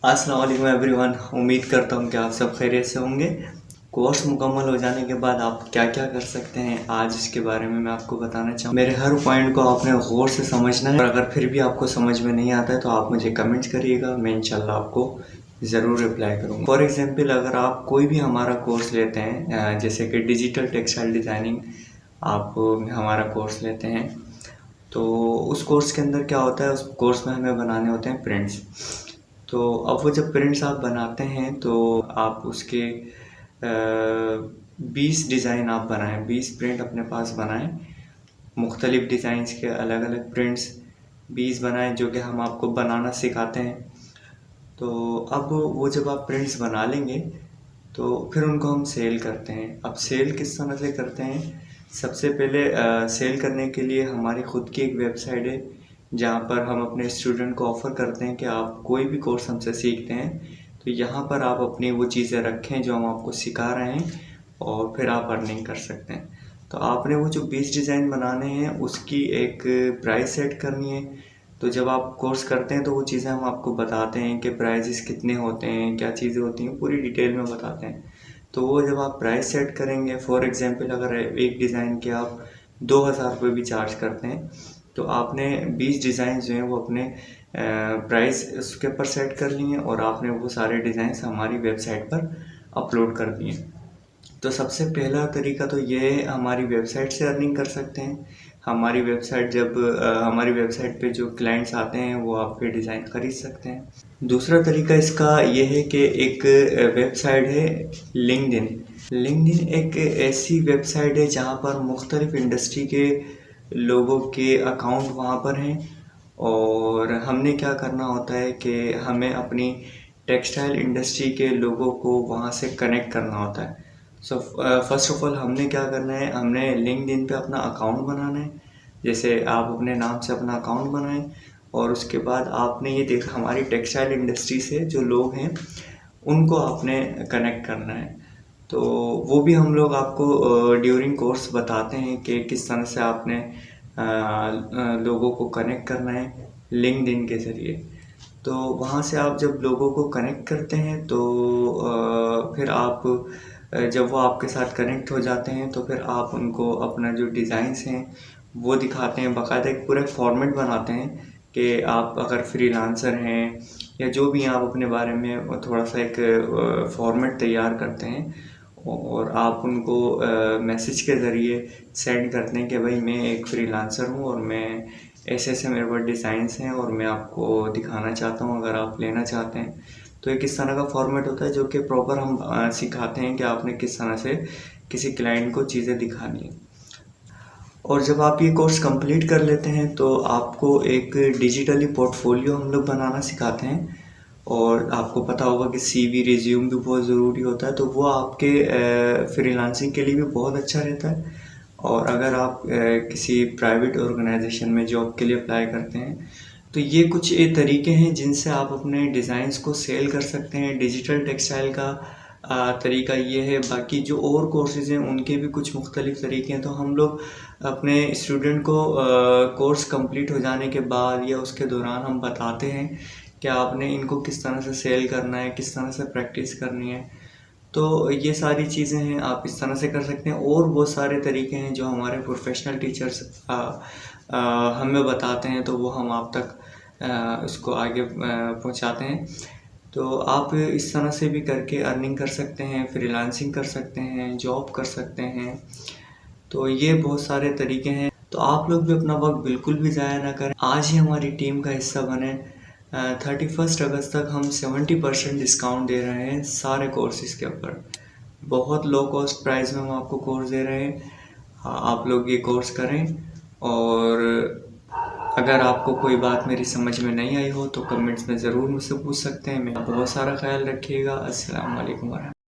अस्सलाम वालेकुम एवरीवन। उम्मीद करता हूँ कि आप सब खैरियत से होंगे। कोर्स मुकम्मल हो जाने के बाद आप क्या क्या कर सकते हैं, आज इसके बारे में मैं आपको बताना चाहूँ। मेरे हर पॉइंट को आपने गौर से समझना है और अगर फिर भी आपको समझ में नहीं आता है तो आप मुझे कमेंट्स करिएगा, मैं इंशाल्लाह आपको ज़रूर रिप्लाई करूँगा। फॉर एग्जांपल, अगर आप कोई भी हमारा कोर्स लेते हैं, जैसे कि डिजिटल टेक्सटाइल डिज़ाइनिंग, आप हमारा कोर्स लेते हैं तो उस कोर्स के अंदर क्या होता है, उस कोर्स में हमें बनाने होते हैं प्रिंट्स। तो अब वो जब प्रिंट्स आप बनाते हैं तो आप उसके 20 डिज़ाइन आप बनाएं, 20 प्रिंट अपने पास बनाएं, मुख्तलिफ़ डिज़ाइंस के अलग अलग प्रिंट्स 20 बनाएं, जो कि हम आपको बनाना सिखाते हैं। तो अब वो जब आप प्रिंट्स बना लेंगे तो फिर उनको हम सेल करते हैं। अब सेल किस तरह से करते हैं, सबसे पहले सेल करने के लिए हमारी ख़ुद की एक वेबसाइट है जहाँ पर हम अपने स्टूडेंट को ऑफ़र करते हैं कि आप कोई भी कोर्स हमसे सीखते हैं तो यहाँ पर आप अपनी वो चीज़ें रखें जो हम आपको सिखा रहे हैं और फिर आप अर्निंग कर सकते हैं। तो आपने वो जो 20 डिज़ाइन बनाने हैं उसकी एक प्राइस सेट करनी है। तो जब आप कोर्स करते हैं तो वो चीज़ें हम आपको बताते हैं कि प्राइजेस कितने होते हैं, क्या चीज़ें होती हैं, पूरी डिटेल में बताते हैं। तो वो जब आप प्राइस सेट करेंगे, फॉर एग्जांपल अगर एक डिज़ाइन के आप 2000 रुपये भी चार्ज करते हैं तो आपने 20 डिज़ाइन जो हैं वो अपने प्राइस उसके ऊपर सेट कर लिए और आपने वो सारे डिज़ाइंस हमारी वेबसाइट पर अपलोड कर दिए। तो सबसे पहला तरीका तो ये है, हमारी वेबसाइट से अर्निंग कर सकते हैं। हमारी वेबसाइट जब हमारी वेबसाइट पे जो क्लाइंट्स आते हैं वो आपके डिज़ाइन ख़रीद सकते हैं। दूसरा तरीका इसका ये है कि एक वेबसाइट है लिंक्डइन। लिंक्डइन एक ऐसी वेबसाइट है जहाँ पर मुख्तलिफ़ इंडस्ट्री के लोगों के अकाउंट वहाँ पर हैं और हमने क्या करना होता है कि हमें अपनी टेक्सटाइल इंडस्ट्री के लोगों को वहाँ से कनेक्ट करना होता है। सो फर्स्ट ऑफ ऑल हमने क्या करना है, हमने लिंक्डइन पे अपना अकाउंट बनाना है। जैसे आप अपने नाम से अपना अकाउंट बनाएं और उसके बाद आपने ये देखा हमारी टेक्सटाइल इंडस्ट्री से जो लोग हैं उनको आपने कनेक्ट करना है। तो वो भी हम लोग आपको ड्यूरिंग कोर्स बताते हैं कि किस तरह से आपने लोगों को कनेक्ट करना है लिंक्डइन के ज़रिए। तो वहाँ से आप जब लोगों को कनेक्ट करते हैं तो फिर आप जब वो आपके साथ कनेक्ट हो जाते हैं तो फिर आप उनको अपना जो डिज़ाइंस हैं वो दिखाते हैं। बाकायदा एक पूरा फॉर्मेट बनाते हैं कि आप अगर फ्रीलांसर हैं या जो भी हैं, आप अपने बारे में थोड़ा सा एक फॉर्मेट तैयार करते हैं और आप उनको मैसेज के ज़रिए सेंड करते हैं कि भाई मैं एक फ्रीलांसर हूँ और मैं ऐसे ऐसे मेरे पास डिज़ाइंस हैं और मैं आपको दिखाना चाहता हूँ, अगर आप लेना चाहते हैं। तो एक इस तरह का फॉर्मेट होता है जो कि प्रॉपर हम सिखाते हैं कि आपने किस तरह से किसी क्लाइंट को चीज़ें दिखानी है। और जब आप ये कोर्स कंप्लीट कर लेते हैं तो आपको एक डिजिटली पोर्टफोलियो हम लोग बनाना सिखाते हैं और आपको पता होगा कि सीवी रिज्यूम भी बहुत ज़रूरी होता है, तो वो आपके फ्रीलांसिंग के लिए भी बहुत अच्छा रहता है। और अगर आप किसी प्राइवेट ऑर्गेनाइजेशन में जॉब के लिए अप्लाई करते हैं तो ये कुछ तरीके हैं जिनसे आप अपने डिज़ाइंस को सेल कर सकते हैं। डिजिटल टेक्सटाइल का तरीका ये है, बाकी जो और कोर्सेज़ हैं उनके भी कुछ मुख्तलिफ़ तरीके हैं। तो हम लोग अपने स्टूडेंट को कोर्स कंप्लीट हो जाने के बाद या उसके दौरान हम बताते हैं कि आपने इनको किस तरह से सेल करना है, किस तरह से प्रैक्टिस करनी है। तो ये सारी चीज़ें हैं, आप इस तरह से कर सकते हैं। और बहुत सारे तरीके हैं जो हमारे प्रोफेशनल टीचर्स हमें बताते हैं, तो वो हम आप तक इसको आगे पहुंचाते हैं। तो आप इस तरह से भी करके अर्निंग कर सकते हैं, फ्रीलांसिंग कर सकते हैं, जॉब कर सकते हैं। तो ये बहुत सारे तरीके हैं। तो आप लोग भी अपना वक्त बिल्कुल भी ज़ाया ना करें, आज ही हमारी टीम का हिस्सा बने। 31 अगस्त तक हम 70% डिस्काउंट दे रहे हैं सारे कोर्सेज़ के ऊपर। बहुत लो कॉस्ट प्राइस में हम आपको कोर्स दे रहे हैं। हाँ, आप लोग ये कोर्स करें और अगर आपको कोई बात मेरी समझ में नहीं आई हो तो कमेंट्स में ज़रूर मुझसे पूछ सकते हैं। मेरा बहुत सारा ख्याल रखिएगा। अस्सलाम वालेकुम।